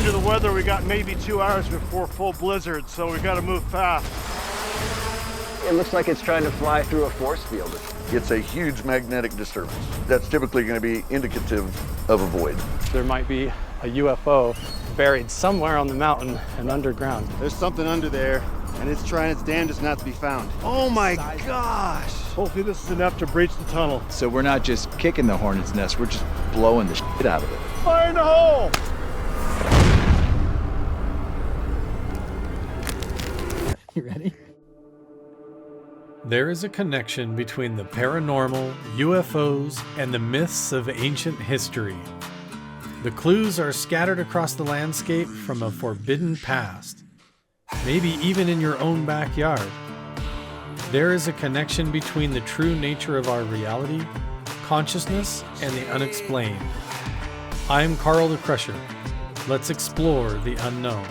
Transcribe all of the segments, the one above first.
to the weather, we got maybe 2 hours before full blizzard, so we got to move fast. It looks like it's trying to fly through a force field. It's a huge magnetic disturbance. That's typically going to be indicative of a void. There might be a UFO buried somewhere on the mountain and underground. There's something under there, and it's trying its damnedest not to be found. Oh my gosh! Hopefully this is enough to breach the tunnel. So we're not just kicking the hornet's nest, we're just blowing the shit out of it. Fire in the hole! You ready? There is a connection between the paranormal, UFOs, and the myths of ancient history. The clues are scattered across the landscape from a forbidden past, maybe even in your own backyard. There is a connection between the true nature of our reality, consciousness, and the unexplained. I'm Carl the Crusher. Let's explore the unknown.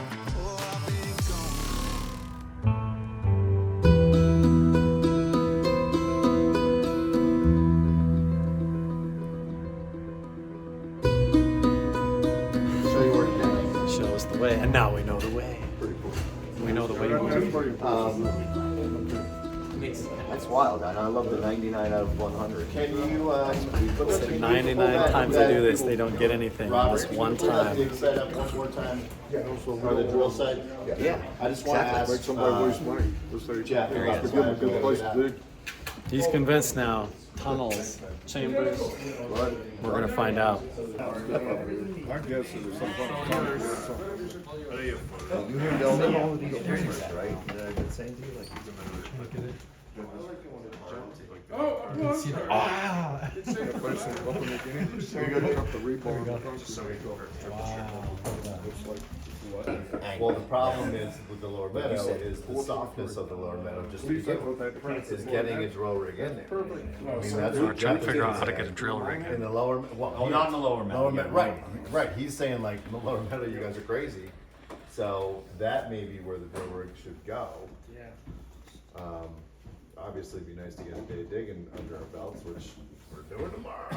Show us the way, and now we know the way. We know the way. That's wild. I love the 99 out of 100. Can you, 99 times they do this, they don't get anything. This one time. Dig set up one more time, or the drill site? Yeah. I just want to ask, Jeff, He's convinced now. Tunnels, chambers. We're gonna find out. My guess is there's some kind of tunnel or something. You hear all the right? I've been saying to you, like, Look at it. Wow. well, the problem is with the lower meadow is the softness of the lower meadow just to begin with. Is getting a drill rig in there. I mean, that's We're trying to figure out how to get a drill rig in the lower, well, Not in the lower meadow. right. He's saying like in the lower meadow, you guys are crazy. So that may be where the drill rig should go. Yeah. Obviously, it'd be nice to get a day digging under our belts, which we're doing tomorrow.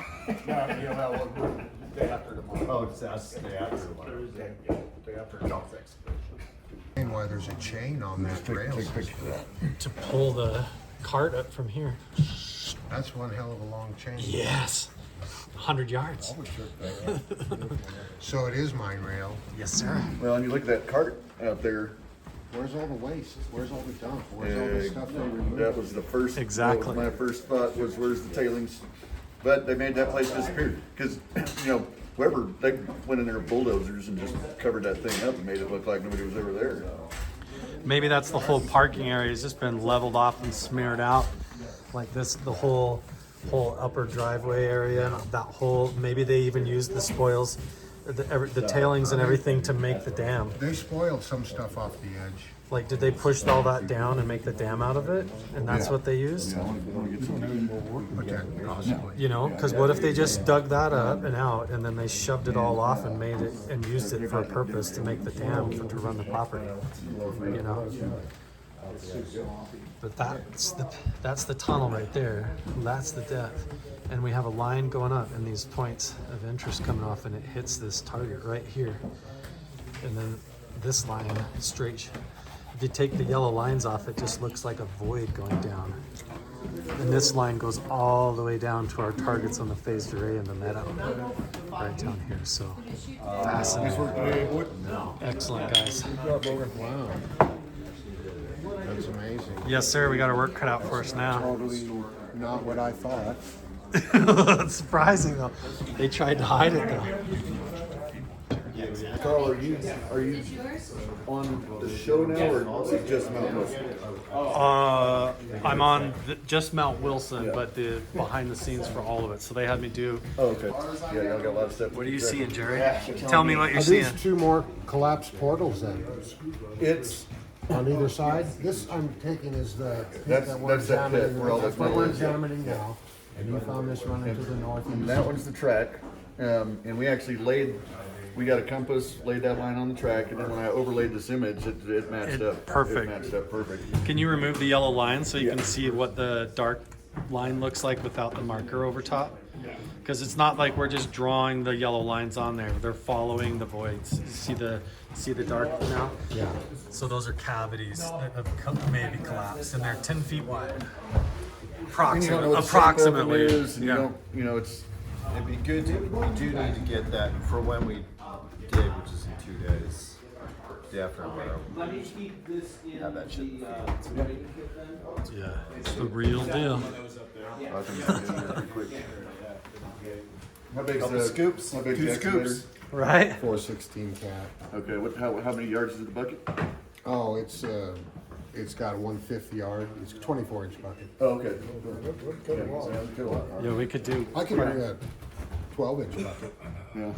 Day after tomorrow. Oh, it's day after tomorrow. Day after golf excavation. And why there's a chain on that rail. To pull the cart up from here. That's one hell of a long chain. Yes. 100 yards. So it is mine rail. Yes, sir. Well, and you look at that cart out there. Where's all the waste? Where's all the dump? Where's all the stuff they removed? That was the first. Exactly. That was my first thought was where's the tailings, but they made that place disappear because whoever they went in there with bulldozers and just covered that thing up and made it look like nobody was ever there. Maybe that's the whole parking area has just been leveled off and smeared out. Like this, the whole upper driveway area, and that whole, maybe they even used the spoils, the tailings and everything to make the dam. They spoiled some stuff off the edge. Like, did they push all that down and make the dam out of it? And that's what they used? Possibly. You know, because what if they just dug that up and out and then they shoved it all off and made it and used it for a purpose to make the dam to run the property? You know? But that's the tunnel right there. That's the depth. And we have a line going up and these points of interest coming off and it hits this target right here. And then this line straight. If you take the yellow lines off, it just looks like a void going down. And this line goes all the way down to our targets on the phased array in the meadow, right down here. So fascinating. Excellent, guys. Wow. That's amazing. Yes, sir. We got our work cut out for us now. Totally not what I thought. It's surprising though. They tried to hide it though. Carl, are you on the show now or is it just Mount Wilson? I'm on just Mount Wilson, but the behind the scenes for all of it. So they had me do. Oh, okay. Yeah, y'all got a lot of stuff. What are you seeing, Jerry? Tell me what you're Are seeing. these two more collapsed portals then? It's On either side? This I'm taking is the pit That's- that we're that's that pit examining. where all That's that what we're metal is. examining now. And you found this running to the north and that one's the track, and we actually we got a compass, laid that line on the track, and then when I overlaid this image, it matched up. Perfect. It matched up perfect. Can you remove the yellow line so you can see what the dark line looks like without the marker over top? Because it's not like we're just drawing the yellow lines on there. They're following the voids. See the dark now? Yeah. So those are cavities that have maybe collapsed, and they're 10 feet wide. And you don't know what the Approximately. shape of it is, and you Yeah. don't, you know, it's, It'd be good to, we do need to get that for when we dig, which is in 2 days. Definitely. Have that shit. Yeah, it's the real deal. I think it's gonna be pretty quick. How big's Couple the scoops, How big's 2 the excavator? scoops. Right? 416 cat. Okay, how many yards is the bucket? Oh, it's got a 1/5 yard. It's a 24-inch bucket. Oh, okay. Yeah, we could do. I could bring a 12-inch bucket, Yeah.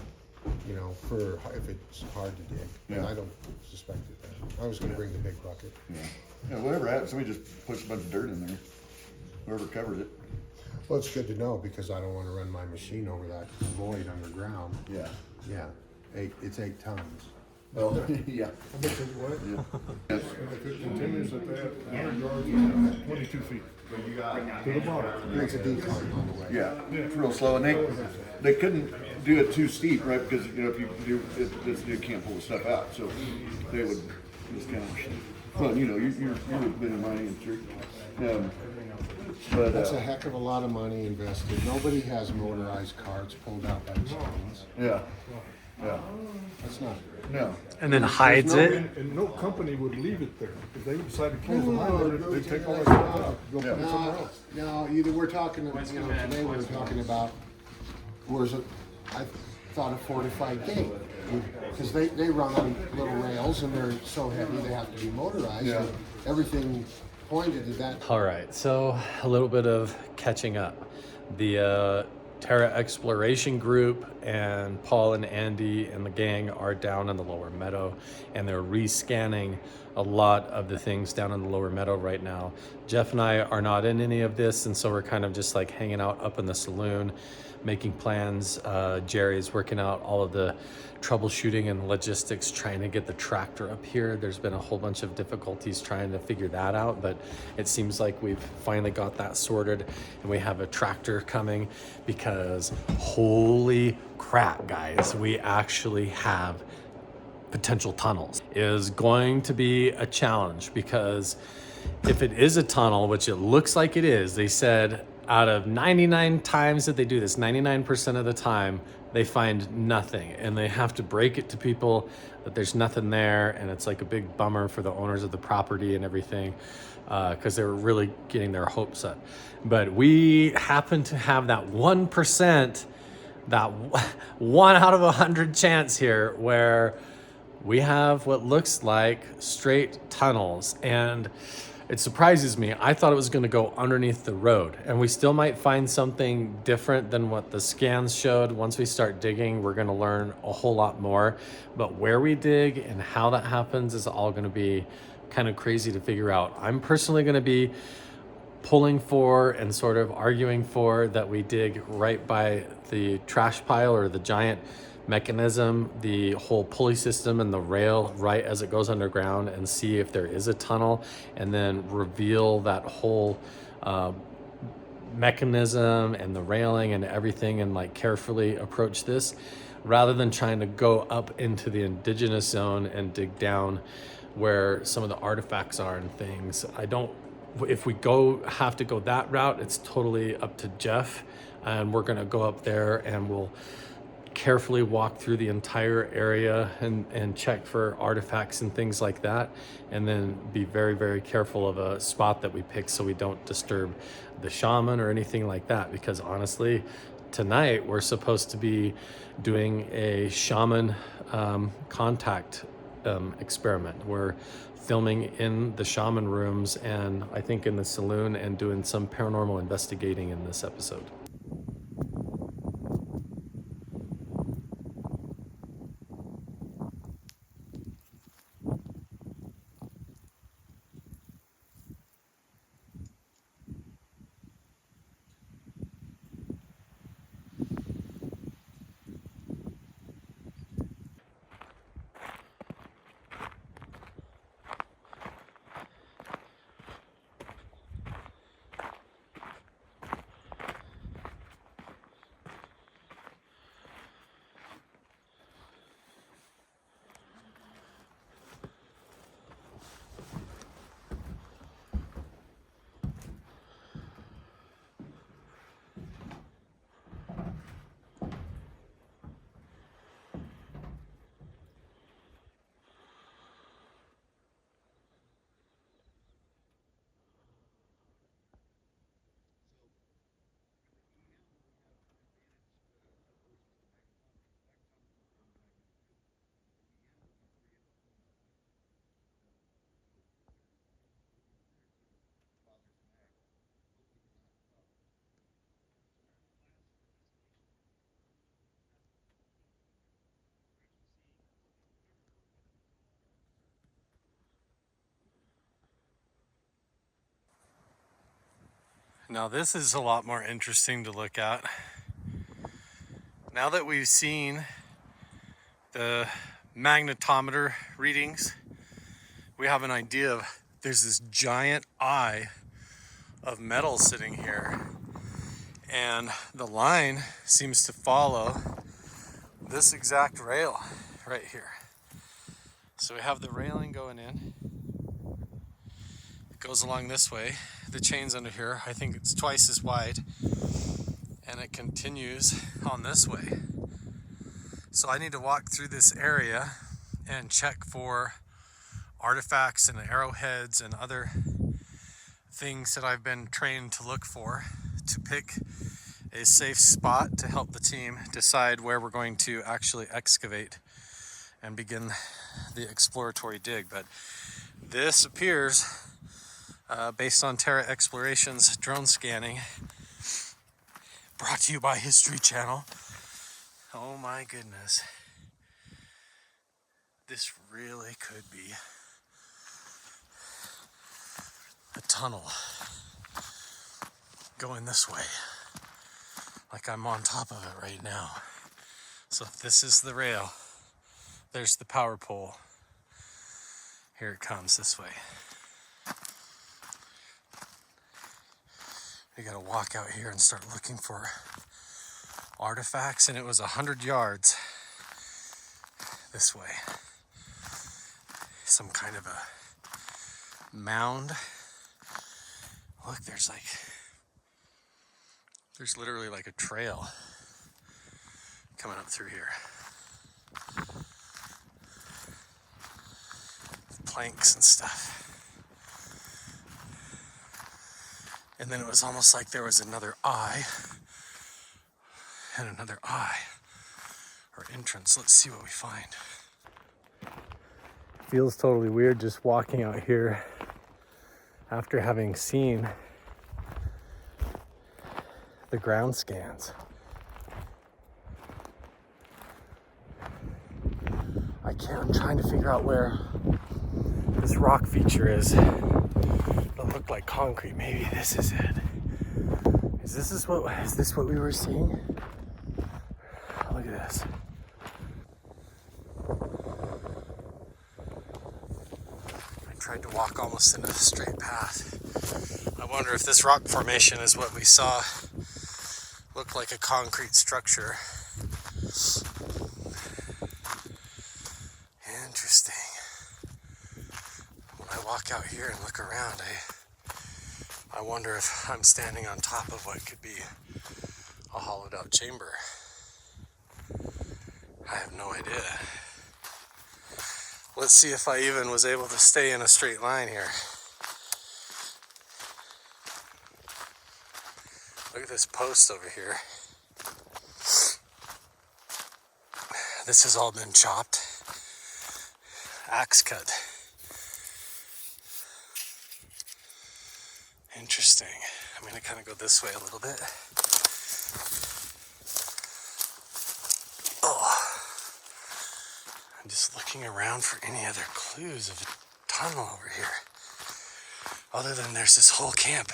you know, for if it's hard to dig. And Yeah. I don't suspect it. I was going to bring the big bucket. Yeah, whatever happens, somebody just puts a bunch of dirt in there. Whoever covers it. Well, it's good to know because I don't want to run my machine over that void underground. Yeah. Yeah, it's 8 tons. Well, yeah. How much is what? Yes. If it continues at that 100 yards, it's 22 feet to the bottom. It's a decline on the way. Yeah, it's real slow, and they couldn't do it too steep, right? Because you know if you do it, you can't pull the stuff out, so they would just kind of. Well, you know, you've been in mining industry, but That's a heck of a lot of money invested. Nobody has motorized carts pulled out by machines. yeah. That's not. No. And then hides it. And no company would leave it there. If they would decide to close the mine, they'd take all that stuff out, go put it somewhere else. No, either we're talking, you know, today we were talking about, I thought a fortified gate. Because they run on little rails and they're so heavy they have to be motorized. Yeah. And everything pointed to that. All right, so a little bit of catching up. The Terra Exploration Group and Paul and Andy and the gang are down in the lower meadow, and they're rescanning a lot of the things down in the lower meadow right now. Jeff and I are not in any of this, and so we're kind of just like hanging out up in the saloon, making plans. Jerry's working out all of the troubleshooting and logistics, trying to get the tractor up here. There's been a whole bunch of difficulties trying to figure that out, but it seems like we've finally got that sorted, and we have a tractor coming because holy crap, guys, we actually have potential tunnels. It is going to be a challenge because if it is a tunnel, which it looks like it is, they said out of 99 times that they do this, 99% of the time, they find nothing, and they have to break it to people that there's nothing there, and it's like a big bummer for the owners of the property and everything, because they were really getting their hopes up. But we happen to have that 1%, that 1 out of 100 chance here where we have what looks like straight tunnels, and it surprises me. I thought it was going to go underneath the road, and we still might find something different than what the scans showed. Once we start digging, we're going to learn a whole lot more, but where we dig and how that happens is all going to be kind of crazy to figure out. I'm personally going to be pulling for and sort of arguing for that we dig right by the trash pile or the giant mechanism, the whole pulley system and the rail right as it goes underground, and see if there is a tunnel, and then reveal that whole mechanism and the railing and everything, and like carefully approach this rather than trying to go up into the Indigenous zone and dig down where some of the artifacts are and things. If we have to go that route, it's totally up to Jeff, and we're gonna go up there and we'll carefully walk through the entire area and check for artifacts and things like that, and then be very, very careful of a spot that we pick so we don't disturb the shaman or anything like that, because honestly, tonight we're supposed to be doing a shaman contact experiment. We're filming in the shaman rooms and I think in the saloon, and doing some paranormal investigating in this episode. Now this is a lot more interesting to look at. Now that we've seen the magnetometer readings, we have an idea of there's this giant eye of metal sitting here, and the line seems to follow this exact rail right here. So we have the railing going in. It goes along this way. The chain's under here. I think it's twice as wide, and it continues on this way. So I need to walk through this area and check for artifacts and arrowheads and other things that I've been trained to look for, to pick a safe spot to help the team decide where we're going to actually excavate and begin the exploratory dig. But this appears, based on Terra Exploration's drone scanning, brought to you by History Channel. Oh my goodness. This really could be a tunnel going this way. Like I'm on top of it right now. So if this is the rail, there's the power pole. Here it comes this way. We gotta walk out here and start looking for artifacts, and it was 100 yards this way. Some kind of a mound. Look, there's literally like a trail coming up through here. Planks and stuff. And then it was almost like there was another eye and another eye or entrance. Let's see what we find. Feels totally weird just walking out here after having seen the ground scans. I'm trying to figure out where this rock feature is. It looked like concrete. Maybe this is it. Is this what we were seeing? Look at this. I tried to walk almost in a straight path. I wonder if this rock formation is what we saw. Looked like a concrete structure. Interesting. When I walk out here and look around, I wonder if I'm standing on top of what could be a hollowed out chamber. I have no idea. Let's see if I even was able to stay in a straight line here. Look at this post over here. This has all been chopped. Axe cut. Interesting. I'm gonna kind of go this way a little bit. Oh. I'm just looking around for any other clues of a tunnel over here. Other than there's this whole camp.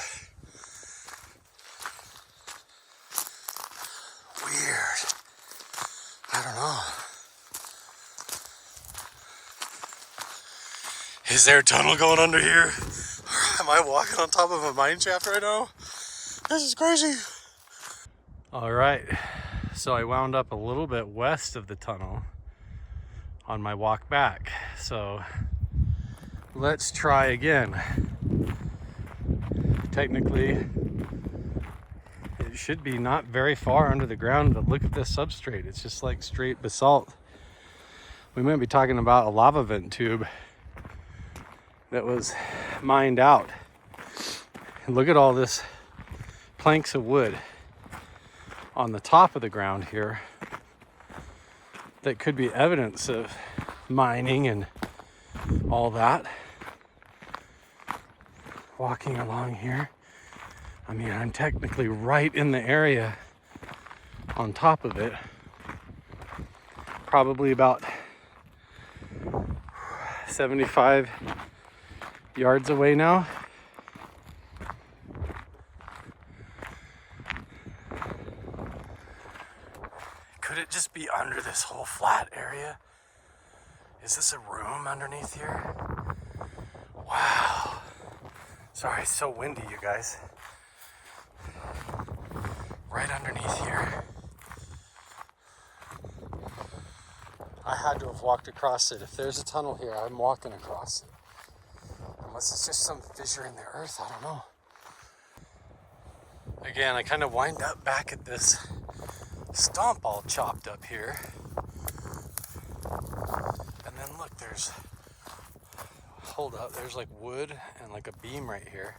Weird. I don't know. Is there a tunnel going under here? Am I walking on top of a mine shaft right now? This is crazy. All right, so I wound up a little bit west of the tunnel on my walk back. So let's try again. Technically, it should be not very far under the ground, but look at this substrate. It's just like straight basalt. We might be talking about a lava vent tube that was mined out. And look at all this planks of wood on the top of the ground here that could be evidence of mining and all that. Walking along here, I mean, I'm technically right in the area on top of it, probably about 75 yards away now. this whole flat area. Is this a room underneath here? Wow. Sorry, it's so windy, you guys. Right underneath here. I had to have walked across it. If there's a tunnel here, I'm walking across it. Unless it's just some fissure in the earth, I don't know. Again, I kind of wind up back at this stump all chopped up here. And then look, there's, hold up, there's like wood and like a beam right here.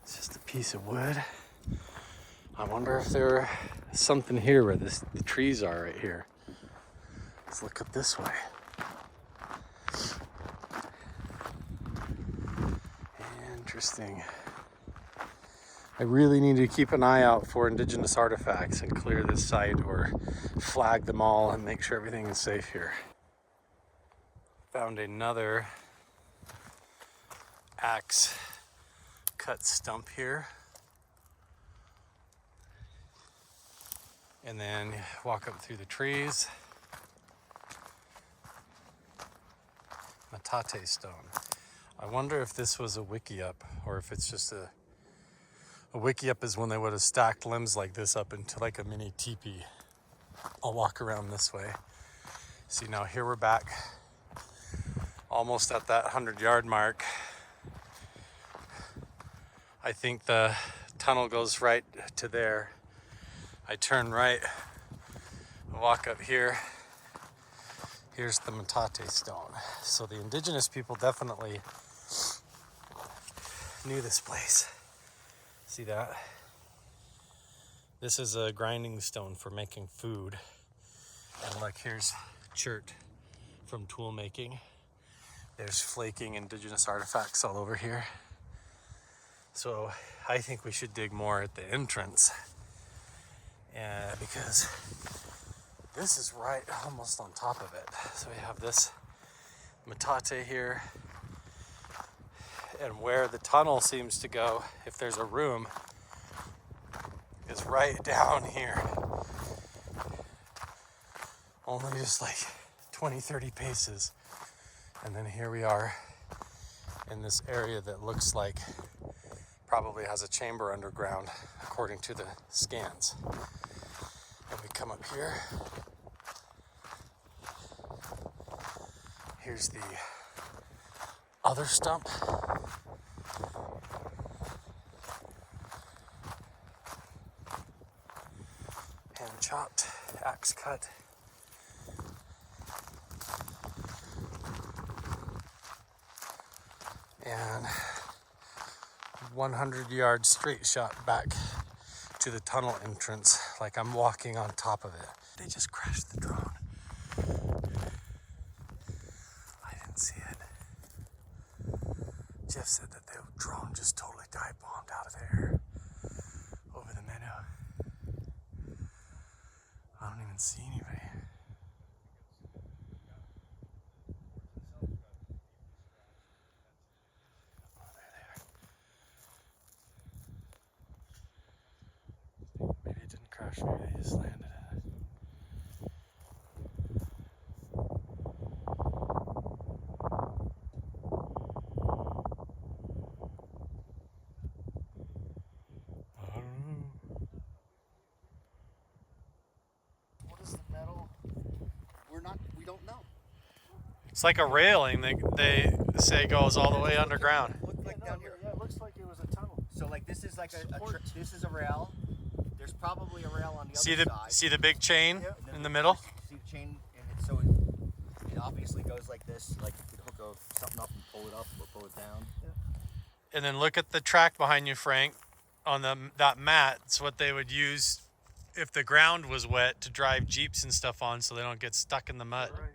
It's just a piece of wood. I wonder if there's something here where the trees are right here. Let's look up this way. Interesting. I really need to keep an eye out for indigenous artifacts and clear this site or flag them all and make sure everything is safe here. Found another axe cut stump here. And then walk up through the trees. Metate stone. I wonder if this was a wiki-up or if it's just a wiki-up is when they would have stacked limbs like this up into like a mini teepee. I'll walk around this way. See, now here we're back almost at that 100-yard mark. I think the tunnel goes right to there. I turn right, walk up here. Here's the Metate stone. So the indigenous people definitely knew this place. See that? This is a grinding stone for making food. And look, here's chert from tool making. There's flaking indigenous artifacts all over here. So I think we should dig more at the entrance. Because this is right almost on top of it. So we have this Metate here. And where the tunnel seems to go, if there's a room, is right down here. Only just like 20, 30 paces. And then here we are in this area that looks like probably has a chamber underground, according to the scans. And we come up here. Here's the other stump. Hand chopped, axe cut. And 100-yard straight shot back to the tunnel entrance, like I'm walking on top of it. They just crashed the drone. I didn't see it. Jeff said that the drone just totally dive bombed out of the air over the meadow. I don't even see anybody. Oh, there they are. Maybe it didn't crash, maybe they just landed in it. We don't know. It's like a railing that they say goes all the way underground. Look like down here. Yeah, it looks like it was a tunnel. So like this is like this is a rail. There's probably a rail on the See other the side. big chain Yep. in the middle? See the chain, and it obviously goes like this. Like you could hook something up and pull it up or pull it down. And then look at the track behind you, Frank, on that mat. It's what they would use if the ground was wet to drive Jeeps and stuff on so they don't get stuck in the mud. Right.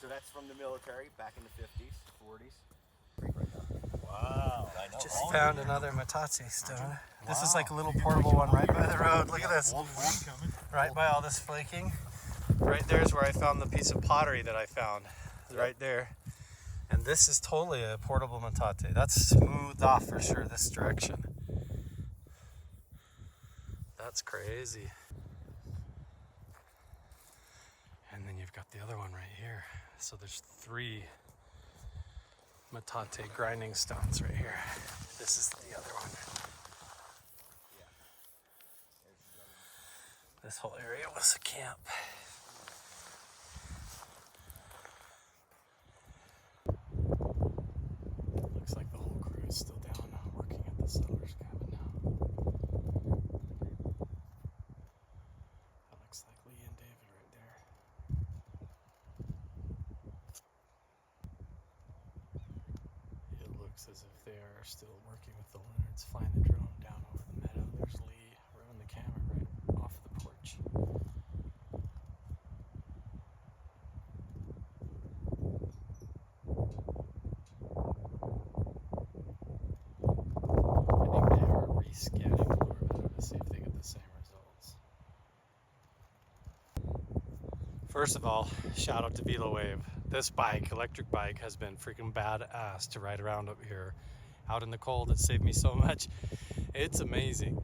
So that's from the military back in the 50s, 40s. Wow. I know. Just found another Metate stone. This is like a little portable one right by the road. Look at this. Right by all this flaking. Right there's where I found the piece of pottery that I found. Right there. And this is totally a portable Metate. That's smoothed off for sure this direction. That's crazy. And then you've got the other one right here. So there's 3 metate grinding stones right here. This is the other one. This whole area was a camp. Looks like the whole crew is still down working at the settler's cabin now. That looks like Lee and David right there. It looks as if they are still working with the Leonards, flying the drone down over the meadow. There's Lee running the camera right off the porch. I think they are re-scanning the lower meadow to see if they get the same results. First of all, shout out to Velo Wave. This bike, electric bike, has been freaking badass to ride around up here. Out in the cold, it saved me so much. It's amazing.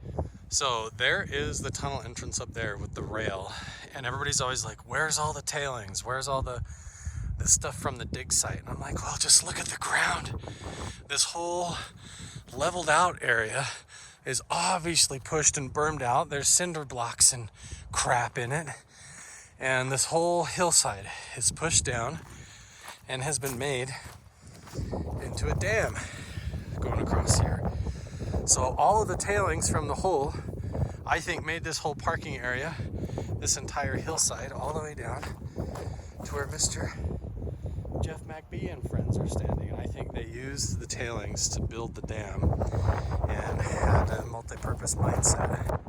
So there is the tunnel entrance up there with the rail. And everybody's always like, where's all the tailings? Where's all the stuff from the dig site? And I'm like, well, just look at the ground. This whole leveled out area is obviously pushed and burned out. There's cinder blocks and crap in it. And this whole hillside is pushed down and has been made into a dam going across here. So all of the tailings from the hole, I think, made this whole parking area, this entire hillside, all the way down to where Mr. Jeff McBee and friends are standing. And I think they used the tailings to build the dam and had a multi-purpose mindset.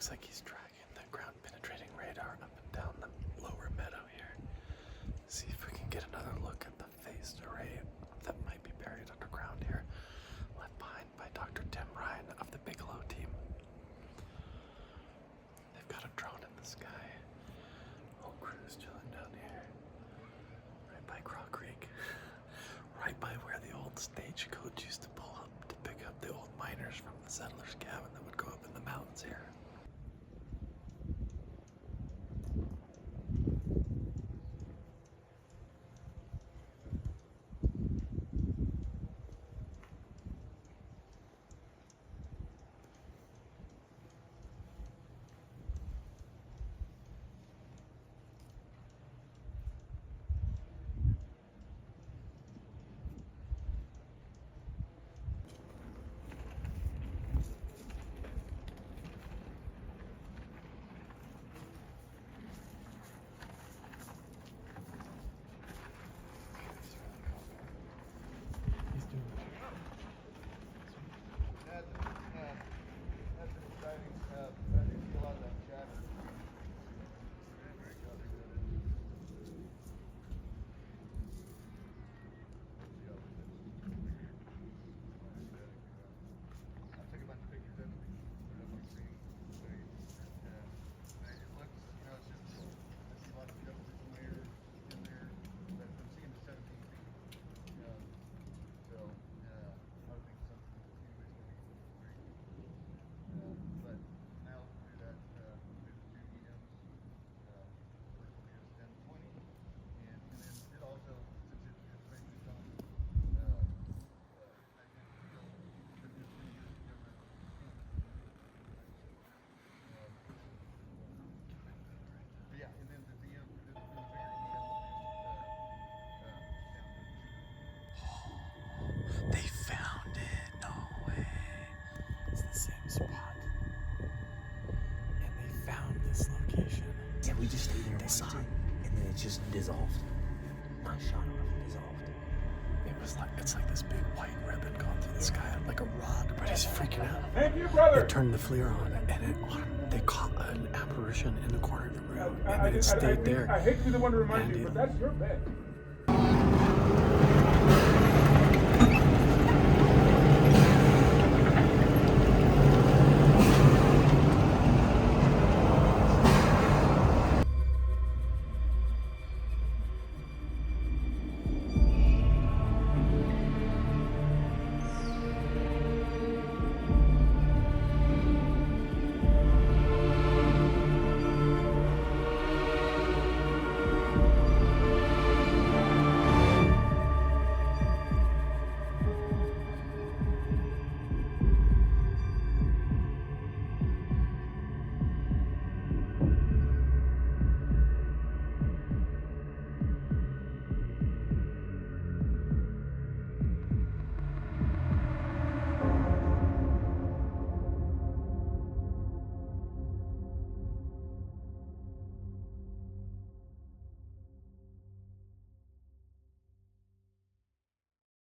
Looks like he's dragging the ground penetrating radar up and down the lower meadow here. See if we can get another look at the phased array that might be buried underground here, left behind by Dr. Tim Ryan of the Bigelow team. They've got a drone in the sky. Whole crew's chilling down here. Right by Craw Creek. Right by where the old stagecoach used to pull up to pick up the old miners from the settler's cabin that would go up in the mountains here. Everybody's freaking out. Thank you, brother. They turned the flare on, and they caught an apparition in the corner of the room, and then it stayed there. I hate to be the one to remind you, but that's your bed.